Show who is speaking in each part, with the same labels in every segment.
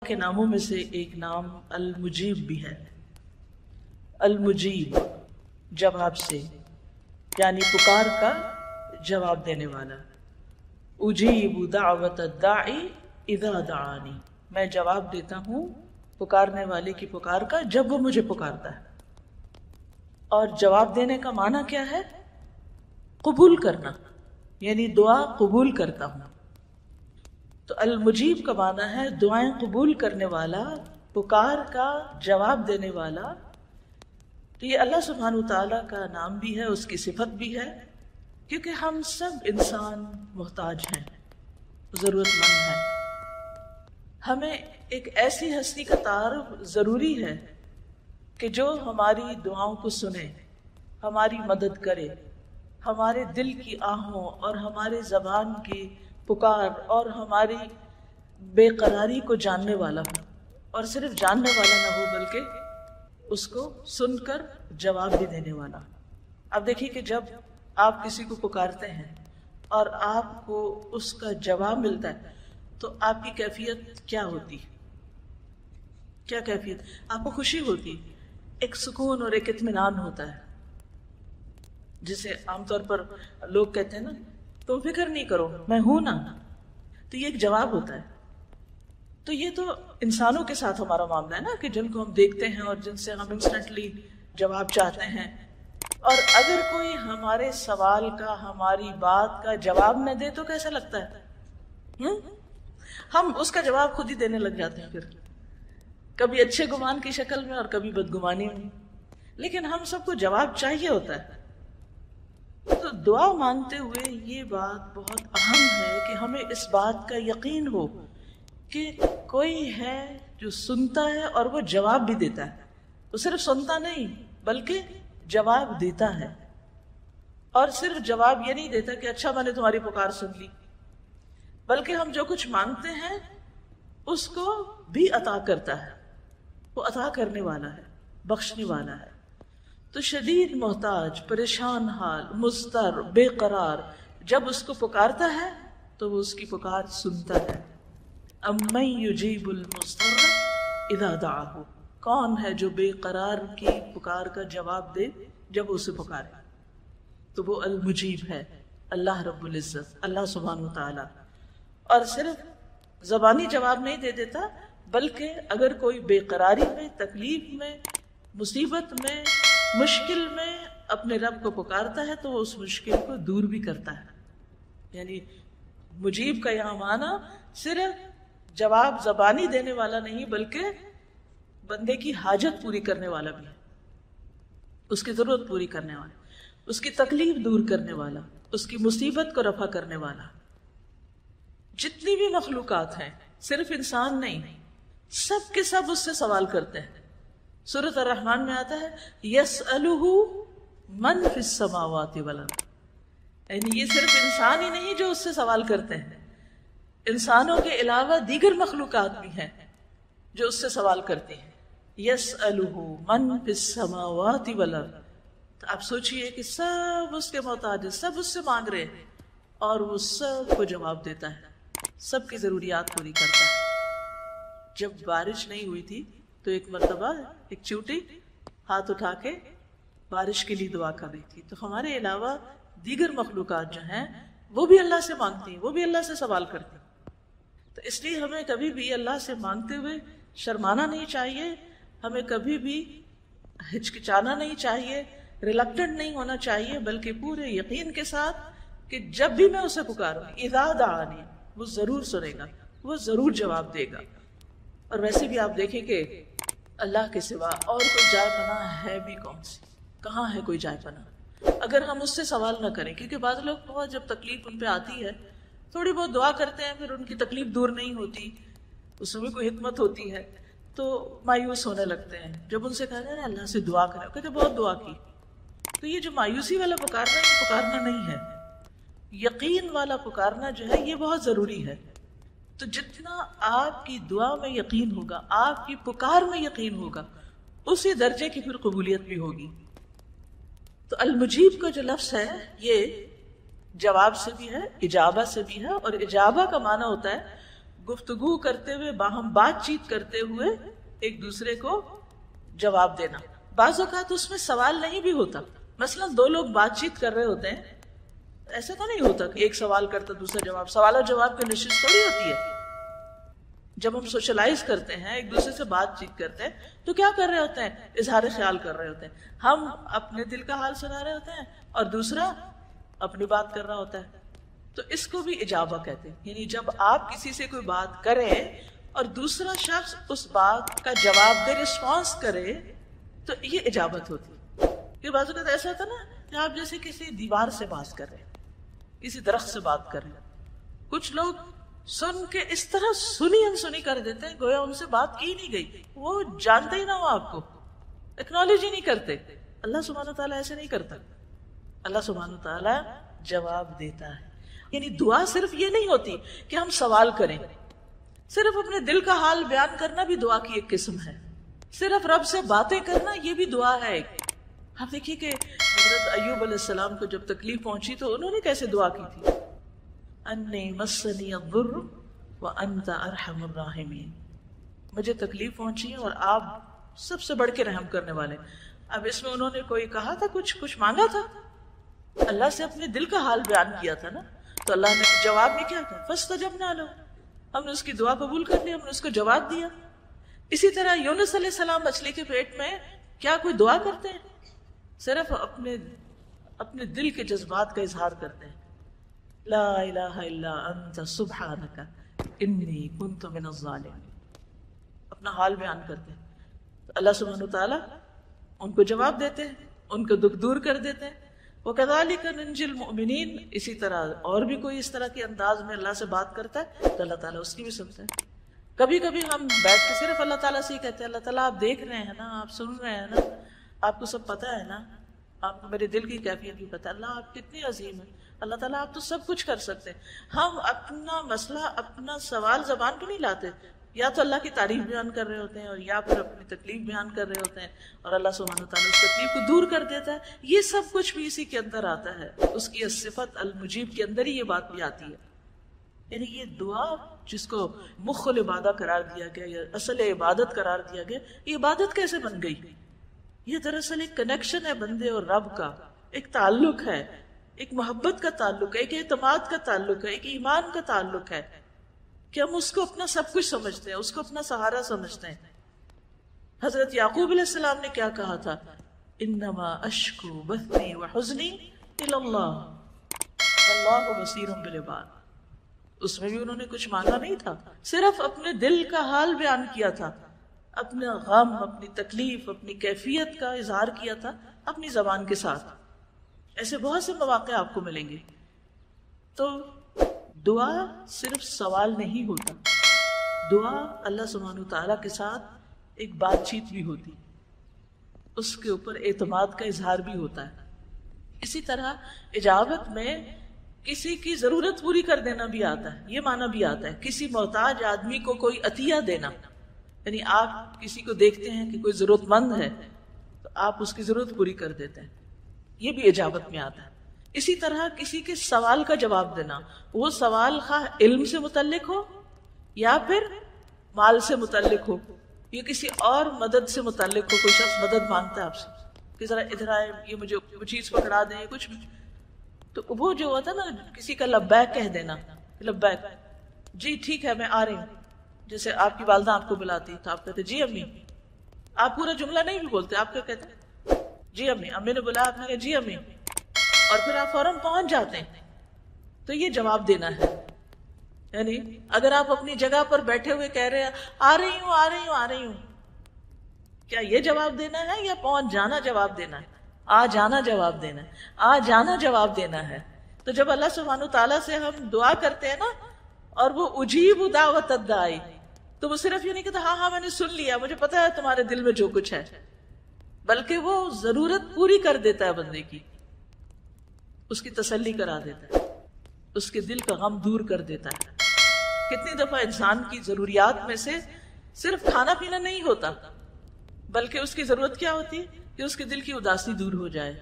Speaker 1: کے ناموں میں سے ایک نام المجیب بھی ہے. المجیب جواب سے، یعنی پکار کا جواب دینے والا. اجیب دعوت الداعی اذا دعانی، میں جواب دیتا ہوں پکارنے والے کی پکار کا جب وہ مجھے پکارتا ہے. اور جواب دینے کا معنی کیا ہے؟ قبول کرنا، یعنی دعا قبول کرتا ہوں. تو المجیب کا معنی ہے دعائیں قبول کرنے والا، پکار کا جواب دینے والا. تو یہ اللہ سبحانہ وتعالیٰ کا نام بھی ہے، اس کی صفت بھی ہے، کیونکہ ہم سب انسان محتاج ہیں، ضرورت مند ہیں. ہمیں ایک ایسی ہستی کا تعارف ضروری ہے کہ جو ہماری دعاؤں کو سنے، ہماری مدد کرے، ہمارے دل کی آہوں اور ہمارے زبان کی پکار اور ہماری بے قراری کو جاننے والا ہو، اور صرف جاننے والا نہ ہو بلکہ اس کو سن کر جواب بھی دینے والا. اب دیکھیے کہ جب آپ کسی کو پکارتے ہیں اور آپ کو اس کا جواب ملتا ہے تو آپ کی کیفیت کیا ہوتی؟ کیا کیفیت؟ آپ کو خوشی ہوتی، ایک سکون اور ایک اطمینان ہوتا ہے، جسے عام طور پر لوگ کہتے ہیں نا تم فکر نہیں کرو میں ہوں نا. تو یہ ایک جواب ہوتا ہے. تو یہ تو انسانوں کے ساتھ ہمارا معاملہ ہے نا، کہ جن کو ہم دیکھتے ہیں اور جن سے ہم انسٹنٹلی جواب چاہتے ہیں. اور اگر کوئی ہمارے سوال کا، ہماری بات کا جواب نہ دے تو کیسا لگتا ہے؟ ہم اس کا جواب خود ہی دینے لگ جاتے ہیں، پھر کبھی اچھے گمان کی شکل میں اور کبھی بدگمانی میں. لیکن ہم سب کو جواب چاہیے ہوتا ہے. تو دعا مانگتے ہوئے یہ بات بہت اہم ہے کہ ہمیں اس بات کا یقین ہو کہ کوئی ہے جو سنتا ہے اور وہ جواب بھی دیتا ہے. وہ صرف سنتا نہیں بلکہ جواب دیتا ہے. اور صرف جواب یہ نہیں دیتا کہ اچھا میں نے تمہاری پکار سن لی، بلکہ ہم جو کچھ مانگتے ہیں اس کو بھی عطا کرتا ہے. وہ عطا کرنے والا ہے، بخشنے والا ہے. تو شدید محتاج، پریشان حال، مضطر، بے قرار جب اس کو پکارتا ہے تو وہ اس کی پکار سنتا ہے. امن یجیب المضطر اذا دعاہ، کون ہے جو بے قرار کی پکار کا جواب دے جب اسے پکارے؟ تو وہ المجیب ہے، اللہ رب العزت، اللہ سبحانہ وتعالی. اور صرف زبانی جواب نہیں دے دیتا، بلکہ اگر کوئی بے قراری میں، تکلیف میں، مصیبت میں، مشکل میں اپنے رب کو پکارتا ہے تو وہ اس مشکل کو دور بھی کرتا ہے. یعنی مجیب کا یہاں معنی صرف جواب زبانی دینے والا نہیں بلکہ بندے کی حاجت پوری کرنے والا بھی ہے، اس کی ضرورت پوری کرنے والا، اس کی تکلیف دور کرنے والا، اس کی مصیبت کو رفع کرنے والا. جتنی بھی مخلوقات ہیں، صرف انسان نہیں، سب کے سب اس سے سوال کرتے ہیں. سورۃ الرحمن میں آتا ہے یسألہ من فی السماوات والارض، یعنی یہ صرف انسان ہی نہیں جو اس سے سوال کرتے ہیں، انسانوں کے علاوہ دیگر مخلوقات بھی ہیں جو اس سے سوال کرتے ہیں. یسألہ من فی السماوات والارض. تو آپ سوچئے کہ سب اس کے محتاج ہیں، سب اس سے مانگ رہے ہیں اور وہ سب کو جواب دیتا ہے، سب کی ضروریات پوری کرتا ہے. جب بارش نہیں ہوئی تھی تو ایک مرتبہ ایک چیوٹی ہاتھ اٹھا کے بارش کے لیے دعا کر رہی تھی. تو ہمارے علاوہ دیگر مخلوقات جو ہیں وہ بھی اللہ سے مانگتی ہیں، وہ بھی اللہ سے سوال کرتی ہیں. تو اس لیے ہمیں کبھی بھی اللہ سے مانگتے ہوئے شرمانا نہیں چاہیے، ہمیں کبھی بھی ہچکچانا نہیں چاہیے، ریلکٹنٹ نہیں ہونا چاہیے، بلکہ پورے یقین کے ساتھ کہ جب بھی میں اسے پکاروں اذا دعانی، وہ ضرور سنے گا، وہ ضرور جواب دے گا. اور ویسے بھی آپ دیکھیں کہ اللہ کے سوا اور کوئی جائے پناہ ہے بھی کون سی؟ کہاں ہے کوئی جائے پناہ اگر ہم اس سے سوال نہ کریں؟ کیونکہ بعض لوگ بہت جب تکلیف ان پہ آتی ہے تھوڑی بہت دعا کرتے ہیں، پھر ان کی تکلیف دور نہیں ہوتی، اس میں کوئی حکمت ہوتی ہے تو مایوس ہونے لگتے ہیں. جب ان سے کہتے ہیں اللہ سے دعا کریں، کہتے بہت دعا کی. تو یہ جو مایوسی والا پکارنا، یہ پکارنا نہیں ہے. یقین والا پکارنا جو ہے یہ بہت ضروری ہے. تو جتنا آپ کی دعا میں یقین ہوگا، آپ کی پکار میں یقین ہوگا، اسی درجے کی پھر قبولیت بھی ہوگی. تو المجیب کا جو لفظ ہے یہ جواب سے بھی ہے، اجابہ سے بھی ہے. اور اجابہ کا معنی ہوتا ہے گفتگو کرتے ہوئے، باہم بات چیت کرتے ہوئے ایک دوسرے کو جواب دینا. بعض اوقات اس میں سوال نہیں بھی ہوتا. مثلا دو لوگ بات چیت کر رہے ہوتے ہیں، ایسا تو نہیں ہوتا کہ ایک سوال کرتا دوسرا جواب. سوال اور جواب کی نشست تھوڑی ہوتی ہے. جب ہم سوشلائز کرتے ہیں، ایک دوسرے سے بات چیت کرتے ہیں، تو کیا کر رہے ہوتے ہیں؟ اظہار خیال کر رہے ہوتے ہیں. ہم اپنے دل کا حال سنا رہے ہوتے ہیں اور دوسرا اپنی بات کر رہا ہوتا ہے. تو اس کو بھی اجابہ کہتے ہیں. یعنی جب آپ کسی سے کوئی بات کریں اور دوسرا شخص اس بات کا جواب دے، رسپانس کرے، تو یہ اجابت ہوتی ہے. کہ بعض اوقات ایسا ہوتا ہے نا کہ آپ جیسے کسی دیوار سے بات کر رہے ہیں، کسی درخت سے بات کر رہے ہیں. کچھ لوگ سن کے اس طرح سنی انسنی کر دیتے ہیں گویا ان سے بات کی نہیں گئی، وہ جانتے ہی نہ ہو آپ کو، ایکنالج ہی نہیں کرتے. اللہ سبحانہ تعالیٰ ایسے نہیں کرتا. اللہ سبحانہ تعالیٰ جواب دیتا ہے. یعنی دعا صرف یہ نہیں ہوتی کہ ہم سوال کریں، صرف اپنے دل کا حال بیان کرنا بھی دعا کی ایک قسم ہے. صرف رب سے باتیں کرنا یہ بھی دعا ہے ایک. آپ دیکھیے کہ حضرت ایوب علیہ السلام کو جب تکلیف پہنچی تو انہوں نے کیسے دعا کی تھی؟ انی مسنی الضر وانت ارحم الراحمین. مجھے تکلیف پہنچی ہے اور آپ سب سے بڑھ کے رحم کرنے والے. اب اس میں انہوں نے کوئی کہا تھا، کچھ مانگا تھا؟ اللہ سے اپنے دل کا حال بیان کیا تھا نا. تو اللہ نے جواب میں کیا کہا؟ فاستجبنا لہ، ہم نے اس کی دعا قبول کر لی، ہم نے اس کو جواب دیا. اسی طرح یونس علیہ السلام مچھلی کے پیٹ میں کیا کوئی دعا کرتے ہیں؟ صرف اپنے دل کے جذبات کا اظہار کرتے ہیں. لا الہ الا انت سبحانک انی کنت من الظالمین. اپنا حال بیان کرتے ہیں. اللہ سبحانہ تعالیٰ ان کو جواب دیتے ہیں، ان کو دکھ دور کر دیتے ہیں. وَكَذَلِكَ نُنْجِي الْمُؤْمِنِينَ. اسی طرح اور بھی کوئی اس طرح کے انداز میں اللہ سے بات کرتا ہے تو اللہ تعالیٰ اس کی بھی سنتا ہے. کبھی کبھی ہم بیٹھ کے صرف اللہ تعالیٰ سے ہی کہتے ہیں، اللہ تعالیٰ آپ دیکھ رہے ہیں نا، آپ سن رہے ہیں نا، آپ کو سب پتہ ہے نا، آپ کو میرے دل کی کیفیت بھی پتہ ہے. اللہ آپ کتنی عظیم ہیں، اللہ تعالیٰ آپ تو سب کچھ کر سکتے ہیں. ہم اپنا مسئلہ، اپنا سوال زبان پہ نہیں لاتے. یا تو اللہ کی تعریف بیان کر رہے ہوتے ہیں اور یا پھر اپنی تکلیف بیان کر رہے ہوتے ہیں اور اللہ سبحانہ تعالیٰ اس تکلیف کو دور کر دیتا ہے. یہ سب کچھ بھی اسی کے اندر آتا ہے. اس کی صفت المجیب کے اندر ہی یہ بات بھی آتی ہے. یعنی یہ دعا جس کو مخ العبادہ قرار دیا گیا یا اصل عبادت قرار دیا گیا، یہ عبادت کیسے بن گئی؟ یہ دراصل ایک کنیکشن ہے بندے اور رب کا، ایک تعلق ہے، ایک محبت کا تعلق ہے، ایک اعتماد کا تعلق ہے، ایک ایمان کا تعلق ہے کہ ہم اس کو اپنا سب کچھ سمجھتے ہیں، اس کو اپنا سہارا سمجھتے ہیں. حضرت یعقوب علیہ السلام نے کیا کہا تھا؟ انما اشکو بثی وحزنی الی اللہ واللہ بصیر بالعباد. اس میں بھی انہوں نے کچھ مانگا نہیں تھا، صرف اپنے دل کا حال بیان کیا تھا، اپنا غم، اپنی تکلیف، اپنی کیفیت کا اظہار کیا تھا اپنی زبان کے ساتھ. ایسے بہت سے مواقع آپ کو ملیں گے. تو دعا صرف سوال نہیں ہوتا، دعا اللہ سبحانہ تعالیٰ کے ساتھ ایک بات چیت بھی ہوتی، اس کے اوپر اعتماد کا اظہار بھی ہوتا ہے. اسی طرح اجابت میں کسی کی ضرورت پوری کر دینا بھی آتا ہے، یہ معنی بھی آتا ہے. کسی محتاج آدمی کو کوئی عطیہ دینا، یعنی آپ کسی کو دیکھتے ہیں کہ کوئی ضرورت مند ہے تو آپ اس کی ضرورت پوری کر دیتے ہیں، یہ بھی اجابت میں آتا ہے. اسی طرح کسی کے سوال کا جواب دینا، وہ سوال خواہ علم سے متعلق ہو یا پھر مال سے متعلق ہو یا کسی اور مدد سے متعلق ہو. کوئی شخص مدد مانگتا ہے آپ سے کہ ذرا ادھر آئے، یہ مجھے وہ چیز پکڑا دیں، کچھ بھی، تو وہ جو ہوتا ہے نا کسی کا لبیک کہہ دینا، لبیک، جی ٹھیک ہے میں آ رہی ہوں. جیسے آپ کی والدہ آپ کو بلاتی تو آپ کہتے جی امی. آپ پورا جملہ نہیں بھی بولتے، آپ کیا کہتے؟ جی امی. امی نے بلایا، آپ نے کہا جی امی، اور پھر آپ فوراً پہنچ جاتے ہیں. تو یہ جواب دینا ہے. یعنی اگر آپ اپنی جگہ پر بیٹھے ہوئے کہہ رہے ہیں آ رہی ہوں آ رہی ہوں آ رہی ہوں، کیا یہ جواب دینا ہے یا پہنچ جانا جواب دینا ہے؟ آ جانا جواب دینا ہے، آ جانا جواب دینا ہے. تو جب اللہ سبحانہ تعالیٰ سے ہم دعا کرتے ہیں نا، اور وہ اجیب دعوت الداعی، تو وہ صرف یہ نہیں کہتا ہاں ہاں میں نے سن لیا، مجھے پتا ہے تمہارے دل میں جو کچھ ہے، بلکہ وہ ضرورت پوری کر دیتا ہے بندے کی، اس کی تسلی کرا دیتا ہے، اس کے دل کا غم دور کر دیتا ہے. کتنی دفعہ انسان کی ضروریات میں سے صرف کھانا پینا نہیں ہوتا، بلکہ اس کی ضرورت کیا ہوتی ہے کہ اس کے دل کی اداسی دور ہو جائے،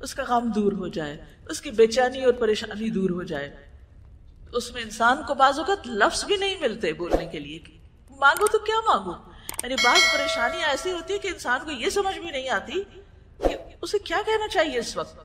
Speaker 1: اس کا غم دور ہو جائے، اس کی بے چینی اور پریشانی دور ہو جائے. اس میں انسان کو بعض اوقات لفظ بھی نہیں ملتے بولنے کے لیے، مانگو تو کیا مانگو. یعنی بعض پریشانیاں ایسی ہوتی ہے کہ انسان کو یہ سمجھ بھی نہیں آتی کہ اسے کیا کہنا چاہیے اس وقت.